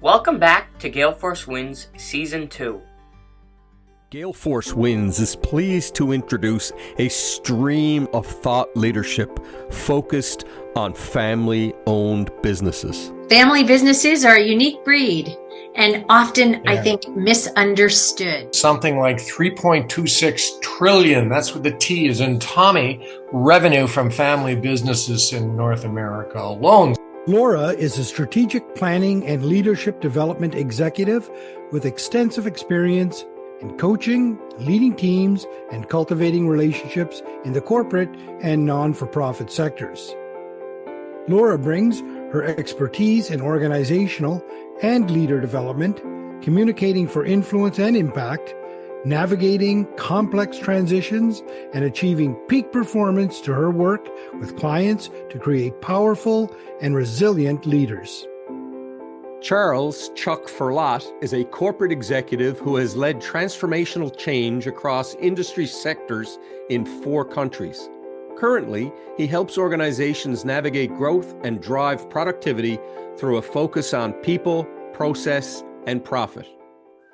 Welcome back to GaleForceWins Season 2. GaleForceWins is pleased to introduce a stream of thought leadership focused on family-owned businesses. Family businesses are a unique breed and often, I think, misunderstood. Something like 3.26 trillion, that's what the T is in Tommy, revenue from family businesses in North America alone. Laura is a strategic planning and leadership development executive with extensive experience in coaching, leading teams, and cultivating relationships in the corporate and non-for-profit sectors. Laura brings her expertise in organizational and leader development, communicating for influence and impact, navigating complex transitions, and achieving peak performance to her work with clients to create powerful and resilient leaders. Charles Chuck Firlotte is a corporate executive who has led transformational change across industry sectors in 4 countries. Currently, he helps organizations navigate growth and drive productivity through a focus on people, process, and profit.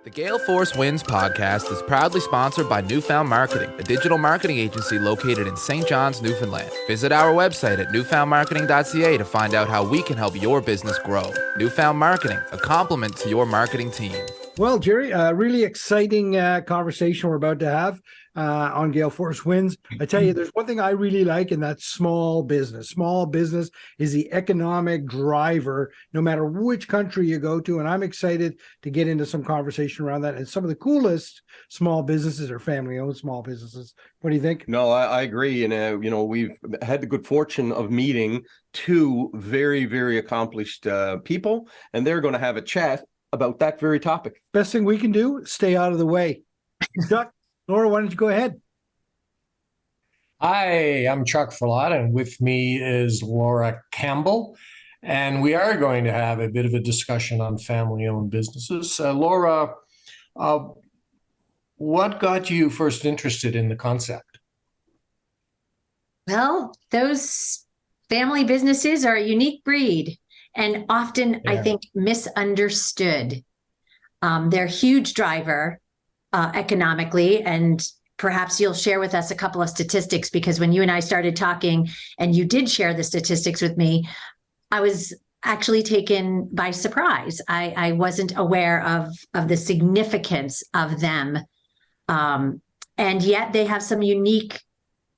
The GaleForceWins podcast is proudly sponsored by Newfound Marketing, a digital marketing agency located in St. John's, Newfoundland. Visit our website at newfoundmarketing.ca to find out how we can help your business grow. Newfound Marketing, a complement to your marketing team. Well, Jerry, a really exciting conversation we're about to have on GaleForceWins. I tell you, there's one thing I really like, and that's small business. Small business is the economic driver, no matter which country you go to. And I'm excited to get into some conversation around that. And some of the coolest small businesses are family-owned small businesses. What do you think? No, I agree. And, we've had the good fortune of meeting 2 very, very accomplished people, and they're going to have a chat about that very topic. Best thing we can do, stay out of the way. Chuck, Laura, why don't you go ahead? Hi, I'm Chuck Firlotte, and with me is Laura Campbell, and we are going to have a bit of a discussion on family-owned businesses. Laura, what got you first interested in the concept? Well, those family businesses are a unique breed and often, I think, misunderstood. They're a huge driver economically, and perhaps you'll share with us a couple of statistics, because when you and I started talking and you did share the statistics with me, I was actually taken by surprise. I wasn't aware of the significance of them. And yet they have some unique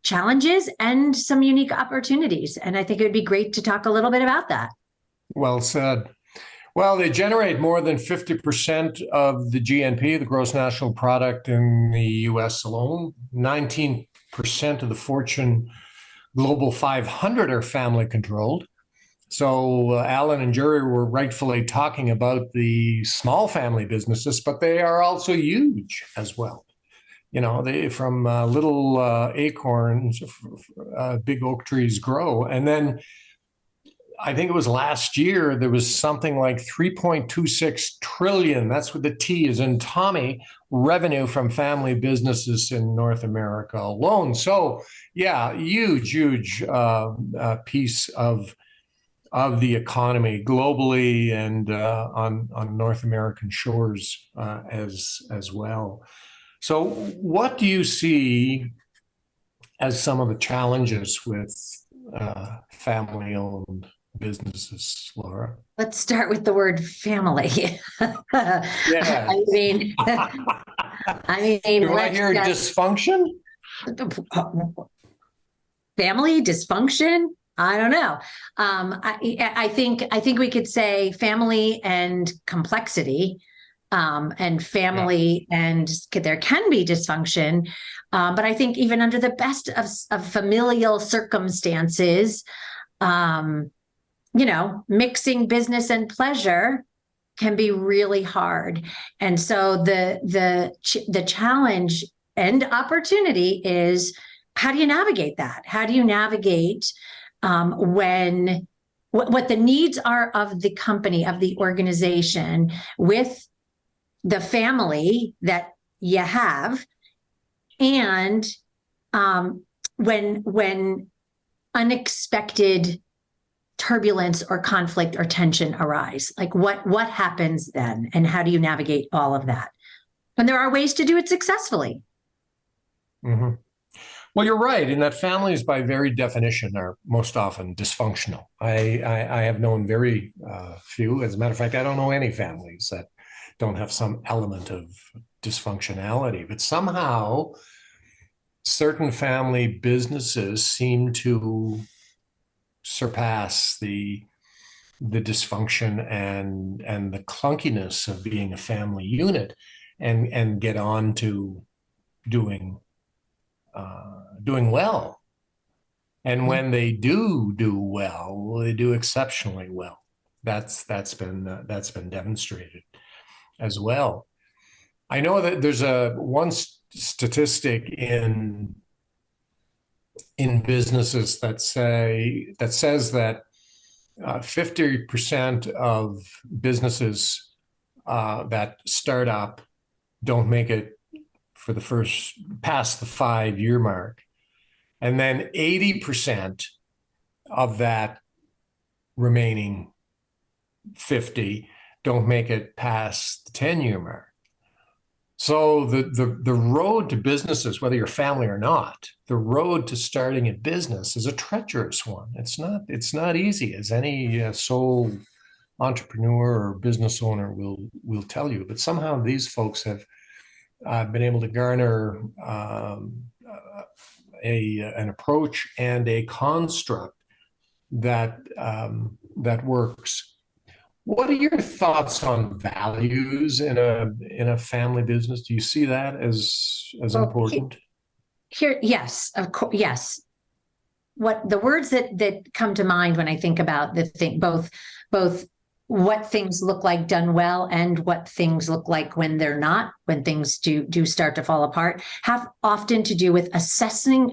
challenges and some unique opportunities. And I think it would be great to talk a little bit about that. Well said. Well, they generate more than 50% of the GNP, the gross national product, in the US alone. 19% of the Fortune Global 500 are family controlled. So Alan and Jerry were rightfully talking about the small family businesses, but they are also huge as well. They from little acorns, big oak trees grow. And then I think it was last year, there was something like 3.26 trillion, that's what the T is in Tommy, revenue from family businesses in North America alone. So yeah, huge piece of the economy globally and on North American shores as well. So what do you see as some of the challenges with family-owned businesses, Laura? Let's start with the word family. Yeah. I mean, do I hear dysfunction? Family dysfunction? I don't know. I think we could say family and complexity, and family, and there can be dysfunction. But I think even under the best of familial circumstances, mixing business and pleasure can be really hard. And so the challenge and opportunity is, how do you navigate that? How do you navigate when what the needs are of the company, of the organization, with the family that you have, and when unexpected turbulence or conflict or tension arise? Like what happens then, and how do you navigate all of that? And there are ways to do it successfully. Mm-hmm. Well, you're right in that families, by very definition, are most often dysfunctional. I have known very few. As a matter of fact, I don't know any families that don't have some element of dysfunctionality. But somehow, certain family businesses seem to surpass the dysfunction and the clunkiness of being a family unit, and get on to doing well. And when they do well, they do exceptionally well. That's been demonstrated as well. I know that there's one statistic in businesses that says that 50% of businesses that start up don't make it for past the 5-year mark. And then 80% of that remaining 50 don't make it past the 10-year mark. So the road to businesses, whether you're family or not, the road to starting a business is a treacherous one. It's not easy, as any sole entrepreneur or business owner will tell you. But somehow these folks have been able to garner an approach and a construct that works. What are your thoughts on values in a family business? Do you see that as important? Here, yes, of course, yes. What the words that come to mind when I think about the thing, both what things look like done well and what things look like when they're not, when things do start to fall apart, have often to do with assessment,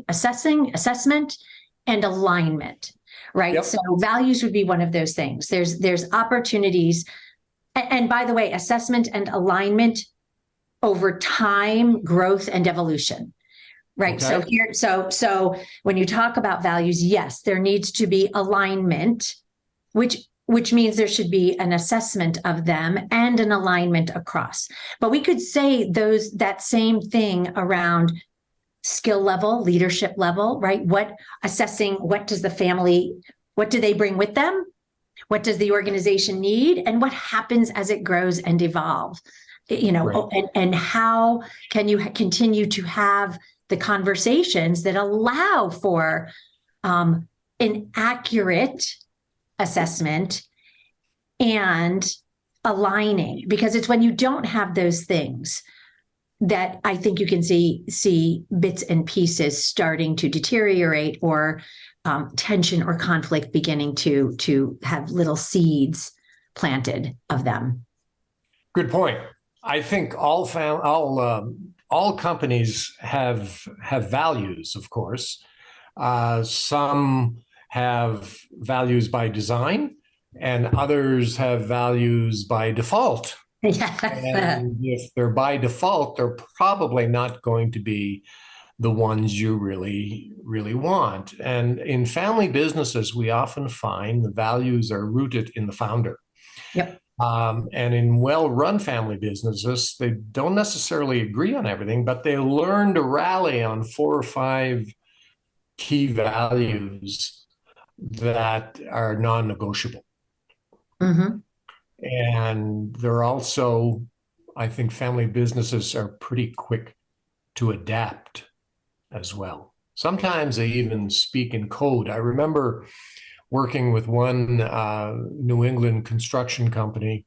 and alignment. Right. Yep. So values would be one of those things. There's opportunities. And by the way, assessment and alignment over time, growth and evolution. Right. Okay. So when you talk about values, yes, there needs to be alignment, which means there should be an assessment of them and an alignment across. But we could say that same thing around skill level, leadership level, right? What does the family, what do they bring with them? What does the organization need? And what happens as it grows and evolves? Right. And how can you continue to have the conversations that allow for an accurate assessment and aligning? Because it's when you don't have those things that I think you can see bits and pieces starting to deteriorate, or tension or conflict beginning to have little seeds planted of them. Good point. I think all companies have values, of course. Some have values by design, and others have values by default. Yes. And if they're by default, they're probably not going to be the ones you really, really want. And in family businesses, we often find the values are rooted in the founder. Yep. And in well-run family businesses, they don't necessarily agree on everything, but they learn to rally on 4 or 5 key values that are non-negotiable. Mm-hmm. And they're also, I think family businesses are pretty quick to adapt as well. Sometimes they even speak in code. I remember working with one New England construction company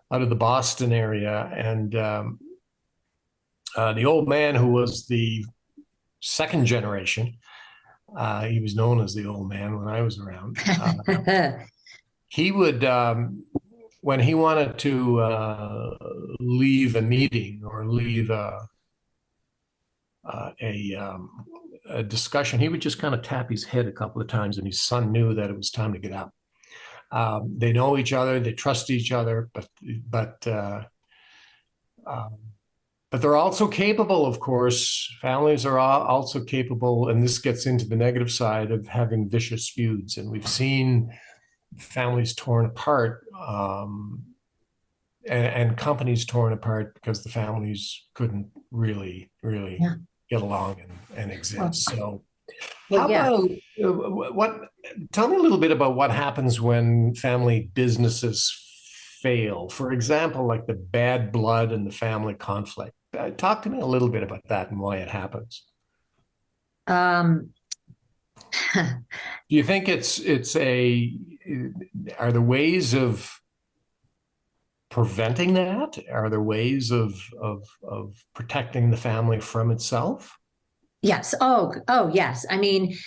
out of the Boston area. And the old man, who was the second generation, he was known as the old man when I was around. He would... when he wanted to leave a meeting or leave a discussion, he would just kind of tap his head a couple of times, and his son knew that it was time to get up. They know each other, they trust each other, but they're also capable, of course. Families are also capable, and this gets into the negative side, of having vicious feuds. And we've seen families torn apart, and companies torn apart because the families couldn't really Yeah. get along and exist. So Well, how yeah. about tell me a little bit about what happens when family businesses fail? For example, like the bad blood and the family conflict. Talk to me a little bit about that and why it happens. Um, Do you think are there ways of preventing that? Are there ways of protecting the family from itself? yes. Oh, yes. I mean,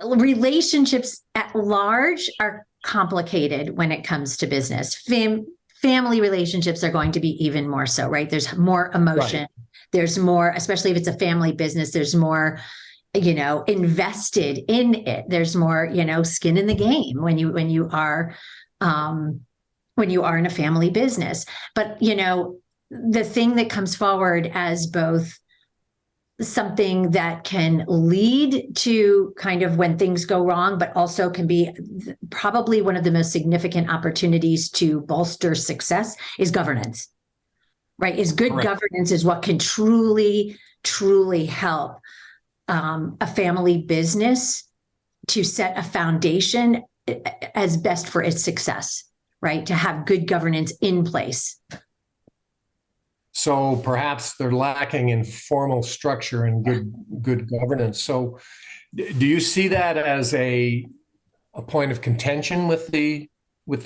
relationships at large are complicated when it comes to business. Family relationships are going to be even more so, right? There's more emotion. Right. There's more, especially if it's a family business, there's more, invested in it. There's more, skin in the game when you are in a family business. But, the thing that comes forward as both something that can lead to kind of when things go wrong, but also can be probably one of the most significant opportunities to bolster success is governance, right? Is good Correct. governance is what can truly, truly help a family business to set a foundation as best for its success, right? To have good governance in place. So perhaps they're lacking in formal structure and good governance. So do you see that as a point of contention with the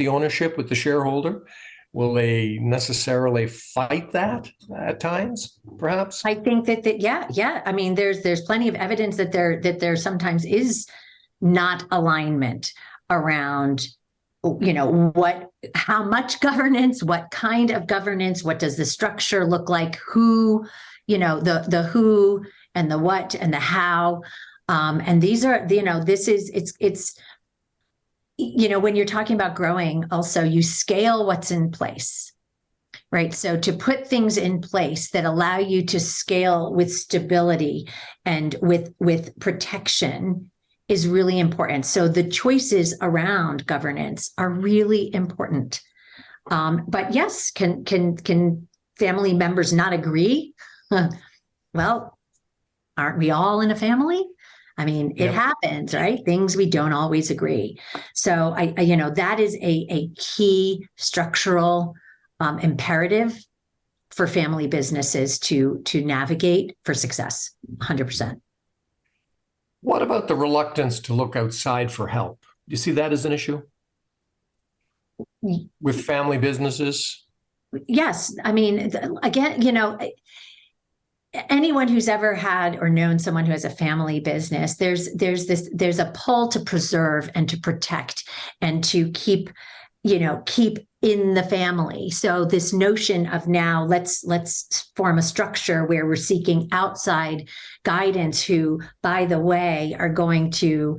ownership, with the shareholder? Will they necessarily fight that at times, perhaps? I think that yeah. I mean, there's plenty of evidence that there sometimes is not alignment around, how much governance, what kind of governance, what does the structure look like, who, the who and the what and the how. And these are, it's when you're talking about growing, also you scale what's in place, right? So to put things in place that allow you to scale with stability and with protection is really important. So the choices around governance are really important. But yes, can family members not agree? Well, aren't we all in a family? I mean, it happens, right? Things we don't always agree. So I that is a key structural imperative for family businesses to navigate for success, 100%. What about the reluctance to look outside for help? Do you see that as an issue with family businesses? Yes. I mean, again, anyone who's ever had or known someone who has a family business, there's a pull to preserve and to protect and to keep in the family. So this notion of now let's form a structure where we're seeking outside guidance who, by the way, are going to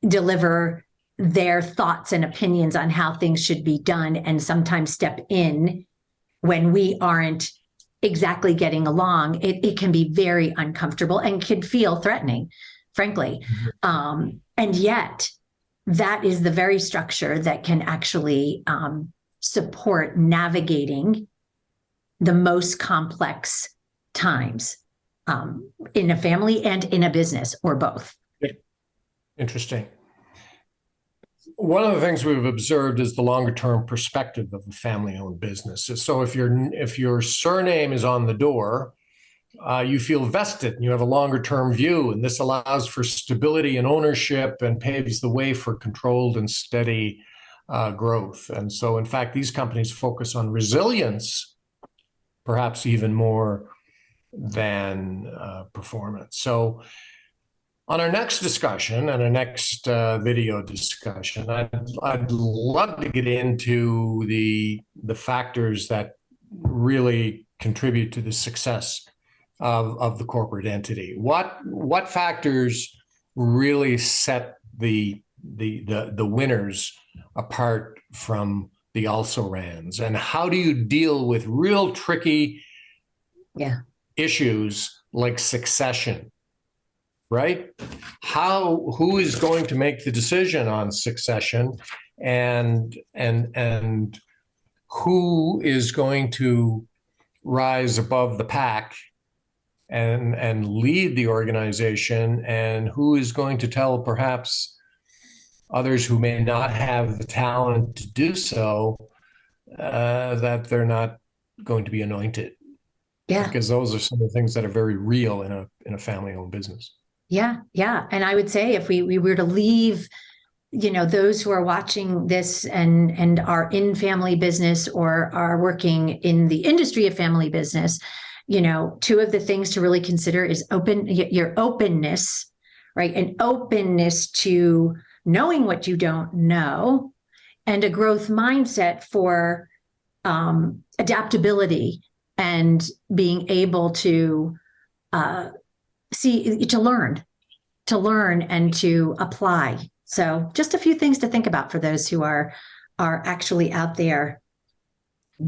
deliver their thoughts and opinions on how things should be done and sometimes step in when we aren't exactly getting along. It can be very uncomfortable and can feel threatening, frankly. And yet that is the very structure that can actually support navigating the most complex times in a family and in a business, or both. Interesting. One of the things we've observed is the longer term perspective of a family-owned business. So if your surname is on the door, you feel vested and you have a longer term view, and this allows for stability and ownership and paves the way for controlled and steady growth. And so, in fact, these companies focus on resilience, perhaps even more than performance. So on our next discussion and our next video discussion, I'd love to get into the factors that really contribute to the success of the corporate entity. What factors really set the winners apart from the also-rans, and how do you deal with real tricky issues like succession right? Who is going to make the decision on succession, and who is going to rise above the pack and lead the organization, and who is going to tell perhaps others who may not have the talent to do so that they're not going to be anointed. Yeah. Because those are some of the things that are very real in a family-owned business. Yeah. Yeah. And I would say if we were to leave, those who are watching this and are in family business or are working in the industry of family business, two of the things to really consider is your openness, right? An openness to knowing what you don't know, and a growth mindset for adaptability and being able to to learn and to apply. So just a few things to think about for those who are actually out there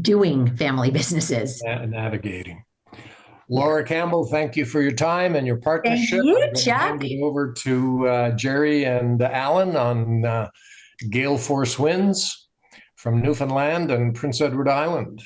doing family businesses. Navigating. Laura Campbell, thank you for your time and your partnership. Thank you, I'm going to Chuck. hand it over to Jerry and Alan on GaleForceWins from Newfoundland and Prince Edward Island.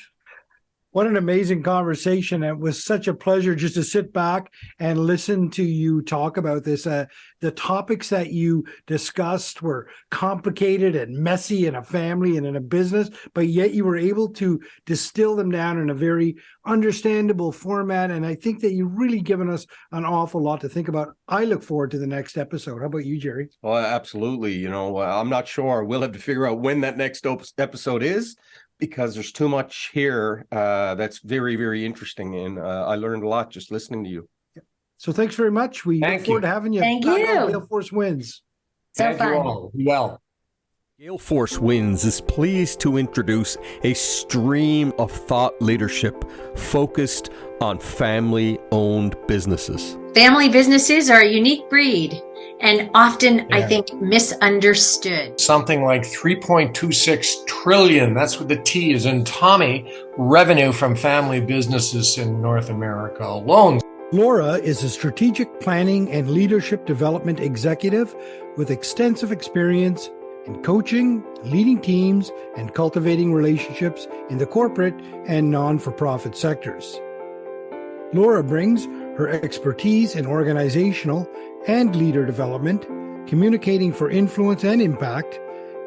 What an amazing conversation. It was such a pleasure just to sit back and listen to you talk about this. The topics that you discussed were complicated and messy in a family and in a business, but yet you were able to distill them down in a very understandable format. And I think that you've really given us an awful lot to think about. I look forward to the next episode. How about you, Jerry? Well, absolutely. I'm not sure. We'll have to figure out when that next episode is, because there's too much here that's very, very interesting. And I learned a lot just listening to you. So thanks very much. We look forward to having you. Thank you. GaleForceWins. So fun. You all. Well. GaleForceWins is pleased to introduce a stream of thought leadership focused on family-owned businesses. Family businesses are a unique breed and often, I think, misunderstood. Something like 3.26 trillion, that's what the T is in Tommy, revenue from family businesses in North America alone. Laura is a strategic planning and leadership development executive with extensive experience in coaching, leading teams, and cultivating relationships in the corporate and non-for-profit sectors. Laura brings her expertise in organizational and leader development, communicating for influence and impact,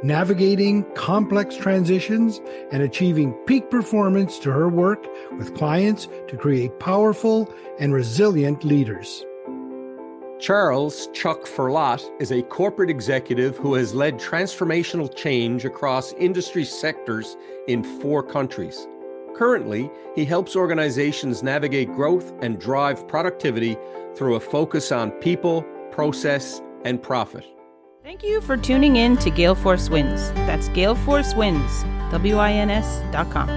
navigating complex transitions, and achieving peak performance to her work with clients to create powerful and resilient leaders. Charles Chuck Firlotte is a corporate executive who has led transformational change across industry sectors in 4 countries. Currently, he helps organizations navigate growth and drive productivity through a focus on people, process, and profit. Thank you for tuning in to GaleForceWins. That's GaleForceWins, WINS.com.